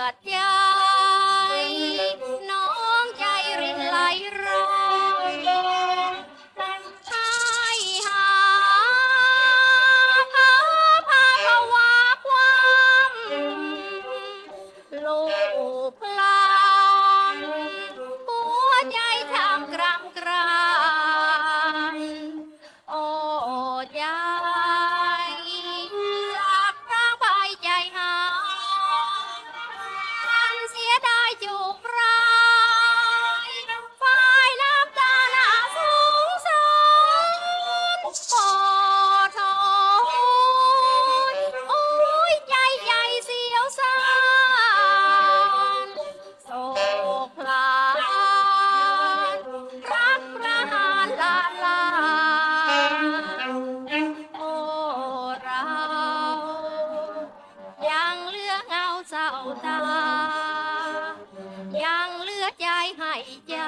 อดใจน้องใจรินไหลร้องชายหาพาภาวะความลูกพลางหัวใจทำกรำกรานโอ้ใจรักร้างไปใจหายเสียดายจูบรายฝ่ายน้ำตาหนาสงสารขอโทษโอ้ยใจใหญ่เสียวซ่านโศกพลานรักประหารลาลาโอ้เรายังเหลือเงาเศร้าตายังเหลือใจให้เจ้า